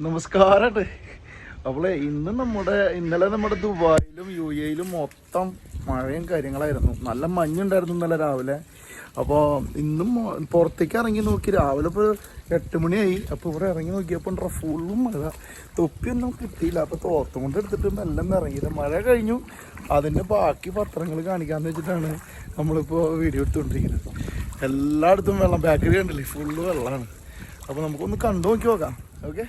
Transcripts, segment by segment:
നമസ്കാരം. അപ്പോൾ ഇന്നലെ നമ്മുടെ ദുബായിലും UAE മൊത്തം മഴയും കാര്യങ്ങളായിരുന്നു. നല്ല മഞ്ഞുണ്ടായിരുന്നു ഇന്നലെ രാവിലെ. അപ്പോൾ ഇന്നും പുറത്തേക്ക് ഇറങ്ങി നോക്കി. രാവിലെ ഇപ്പോൾ 8 മണിയായി. അപ്പോൾ ഇവിടെ ഇറങ്ങി നോക്കിയപ്പോൾ ഫുള്ളും മഴ. തൊപ്പിയൊന്നും കിട്ടിയില്ല. അപ്പോൾ തോർത്തും കൊണ്ട് എടുത്തിട്ട് മെല്ലെ ഇറങ്ങിയില്ല. മഴ കഴിഞ്ഞു. അതിൻ്റെ ബാക്കി പത്രങ്ങൾ കാണിക്കാമെന്ന് വെച്ചിട്ടാണ് നമ്മളിപ്പോൾ വീഡിയോ എടുത്തുകൊണ്ടിരിക്കുന്നത്. എല്ലായിടത്തും വെള്ളം. ബാക്കിൽ കണ്ടില്ലേ, ഫുള്ള് വെള്ളമാണ്. അപ്പോൾ നമുക്കൊന്ന് കണ്ടു നോക്കി നോക്കാം. ഓക്കെ.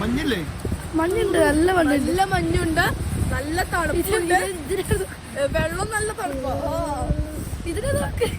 മഞ്ഞില്ലേ? മഞ്ഞുണ്ട്, നല്ല മഞ്ഞുണ്ട്, നല്ല തണുപ്പുണ്ട്, വെള്ളം നല്ല തണുപ്പാ. ഇതിനൊക്കെ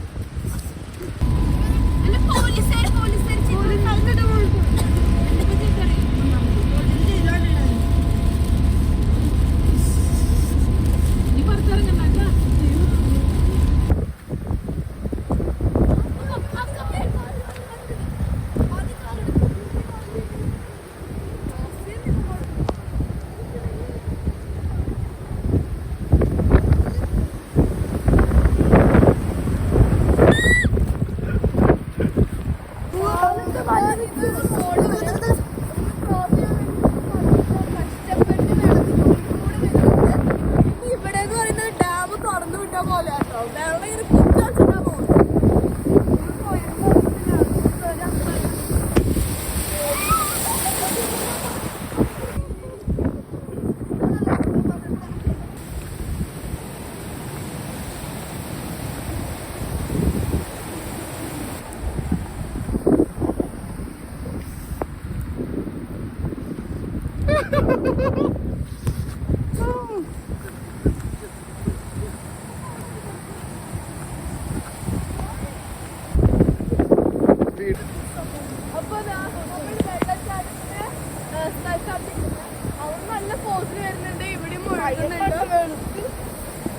നല്ല ഫോഴ്സിൽ വരുന്നുണ്ട്. ഇവിടെ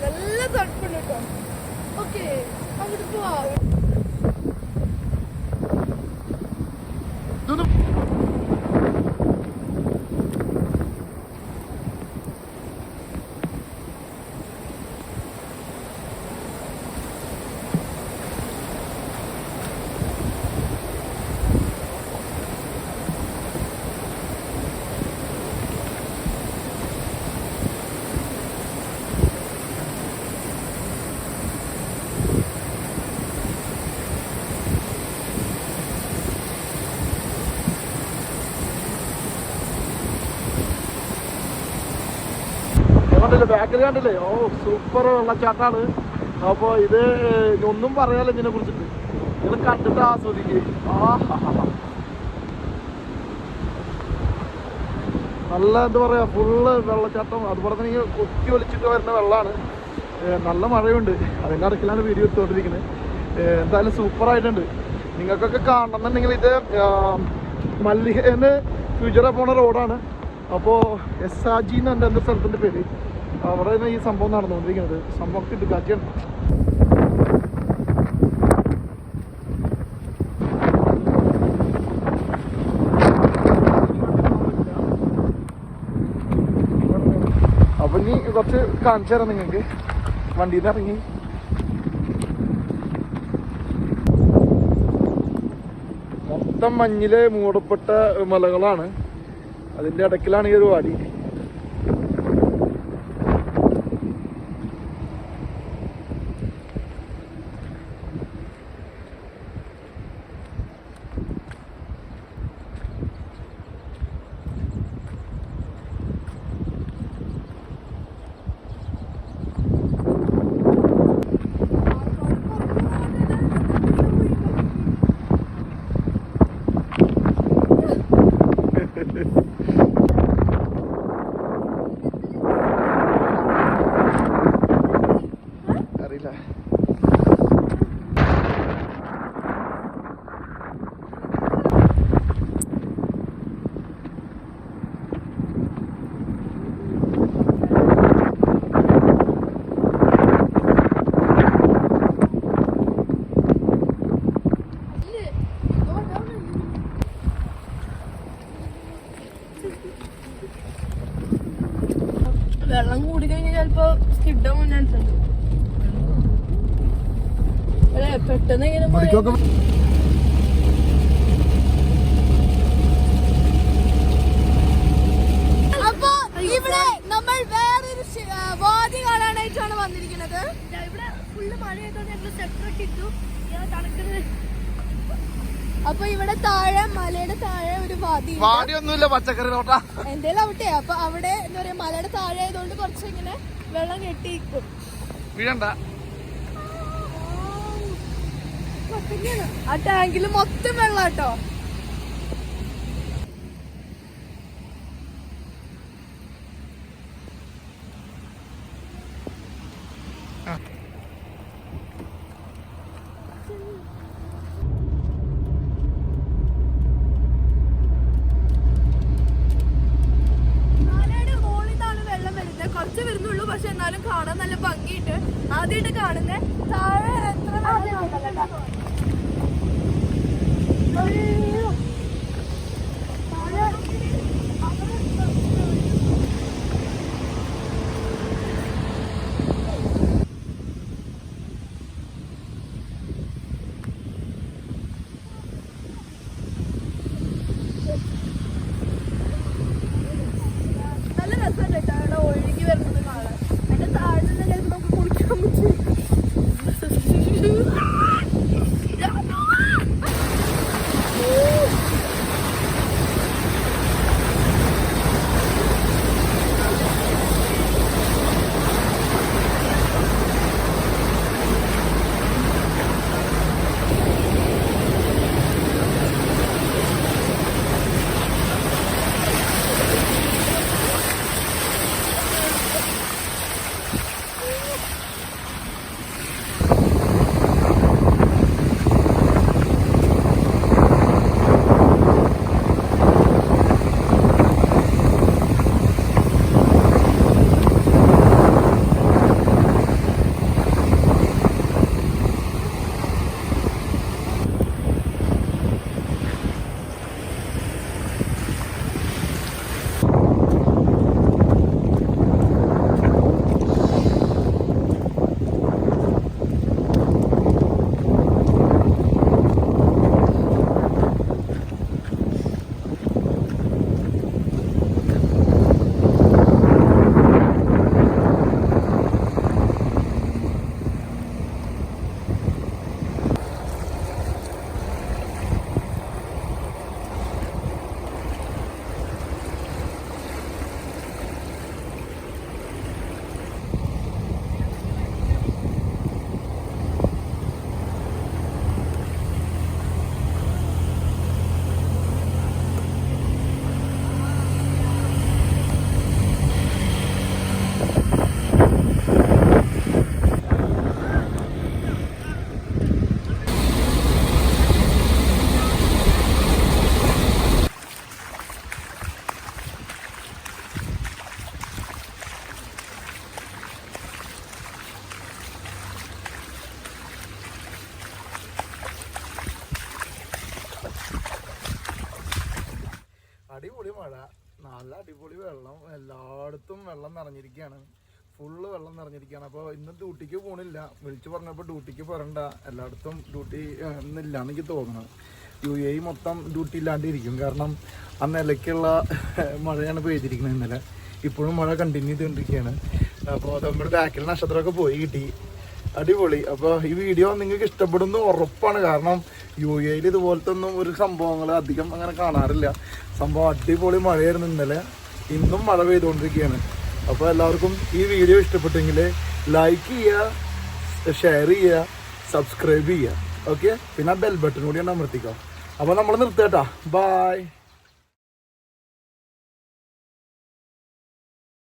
നല്ല തണുപ്പുണ്ട് കേട്ടോ. ഓക്കെ, അങ്ങോട്ട് പോവാം. ബാക്കിൽ കണ്ടില്ലേ? ഓ, സൂപ്പർ വെള്ളച്ചാട്ടാണ്. അപ്പോൾ ഇത് ഒന്നും പറയാലോ ഇതിനെ കുറിച്ചിട്ട്. നിങ്ങൾ കണ്ടിട്ട് ആസ്വദിക്കുക. നല്ല എന്താ പറയാ, ഫുള്ള് വെള്ളച്ചാട്ടം. അതുപോലെ തന്നെ ഇങ്ങനെ കൊത്തി ഒലിച്ചിട്ട് വരുന്ന വെള്ളമാണ്. നല്ല മഴയുണ്ട്. അതിൻ്റെ അടുക്കിലാണ് വീഡിയോ എടുത്തുകൊണ്ടിരിക്കുന്നത്. എന്തായാലും സൂപ്പറായിട്ടുണ്ട്. നിങ്ങൾക്കൊക്കെ കാണണമെന്നുണ്ടെങ്കിൽ ഇത് മല്ലികന്ന് ഫ്യൂജറ പോണ റോഡാണ്. അപ്പോൾ SRG എന്നുണ്ട് എൻ്റെ സ്ഥലത്തിൻ്റെ പേര്. അവിടെ ഈ സംഭവം നടന്നുകൊണ്ടിരിക്കുന്നത്. സംഭവം കിട്ടുകാറ്റിയാണ്. അപ്പം ഇനി കുറച്ച് കാണിച്ചു തരാം നിങ്ങൾക്ക്. വണ്ടിയിൽ നിന്ന് ഇറങ്ങി മൊത്തം മഞ്ഞില് മൂടപ്പെട്ട മലകളാണ്. അതിൻ്റെ ഇടയ്ക്കിലാണ് ഈ ഒരു വാടി. വെള്ളം കൂടി കഴിഞ്ഞാൽ ചിലപ്പോ സ്കിഡാൻ ചാൻസ് ഉണ്ട്. അല്ലെ പെട്ടെന്ന് ഇങ്ങനെ അപ്പൊ ഇവിടെ നമ്മൾ വേറൊരു വാദി കാണാനായിട്ടാണ് വന്നിരിക്കുന്നത്. ഇവിടെ ഫുള്ള് മഴയായതുകൊണ്ട് ഞങ്ങൾ സെപ്പറേറ്റ് ഇട്ടു തണുക്കുന്നത്. അപ്പൊ ഇവിടെ താഴെ മലയുടെ താഴെ ഒരു വാദി ഒന്നുമില്ല, പച്ചക്കറി തോട്ട എന്തേലും ആവട്ടെ. അപ്പൊ അവിടെ എന്താ പറയാ, മലയുടെ താഴെ ആയതുകൊണ്ട് കുറച്ച് ഇങ്ങനെ വെള്ളം കെട്ടിയിരിക്കും. ആ ടാങ്കില് മൊത്തം വെള്ളം കേട്ടോ. കുറച്ച് വരുന്നുള്ളൂ, പക്ഷെ എന്നാലും കാണാൻ നല്ല ഭംഗിയുണ്ട്. ആദ്യമായിട്ട് കാണുന്നത് താഴെ എത്ര അടിപൊളി മഴ, നല്ല അടിപൊളി വെള്ളം, എല്ലായിടത്തും വെള്ളം നിറഞ്ഞിരിക്കുകയാണ്, ഫുള്ള് വെള്ളം നിറഞ്ഞിരിക്കുകയാണ്. അപ്പോൾ ഇന്ന് ഡ്യൂട്ടിക്ക് പോകണില്ല, വിളിച്ചു പറഞ്ഞപ്പോൾ ഡ്യൂട്ടിക്ക് പോരണ്ട, എല്ലായിടത്തും ഡ്യൂട്ടി ഇന്നില്ലാന്ന് എനിക്ക് തോന്നുന്നത്. UAE മൊത്തം ഡ്യൂട്ടി ഇല്ലാണ്ടിരിക്കും, കാരണം ആ നിലയ്ക്കുള്ള മഴയാണ് പെയ്തിരിക്കുന്നത് ഇന്നലെ. ഇപ്പോഴും മഴ കണ്ടിന്യൂ ചെയ്തുകൊണ്ടിരിക്കുകയാണ്. അപ്പോൾ നമ്മുടെ ബാക്കിൽ നക്ഷത്രമൊക്കെ പോയി കിട്ടി, അടിപൊളി. അപ്പോൾ ഈ വീഡിയോ നിങ്ങൾക്ക് ഇഷ്ടപ്പെടുന്നു ഉറപ്പാണ്, കാരണം UAE ഇതുപോലത്തെ ഒന്നും ഒരു സംഭവങ്ങൾ അധികം അങ്ങനെ കാണാറില്ല. സംഭവം അടിപൊളി മഴയായിരുന്നു ഇന്നലെ, ഇന്നും മഴ പെയ്തുകൊണ്ടിരിക്കുകയാണ്. അപ്പോൾ എല്ലാവർക്കും ഈ വീഡിയോ ഇഷ്ടപ്പെട്ടെങ്കിൽ ലൈക്ക് ചെയ്യുക, ഷെയർ ചെയ്യുക, സബ്സ്ക്രൈബ് ചെയ്യുക. ഓക്കെ, പിന്നെ ബെൽ ബട്ടൺ കൂടി അമർത്തിക്കാം. അപ്പോൾ നമ്മൾ നിർത്താം. ബൈ.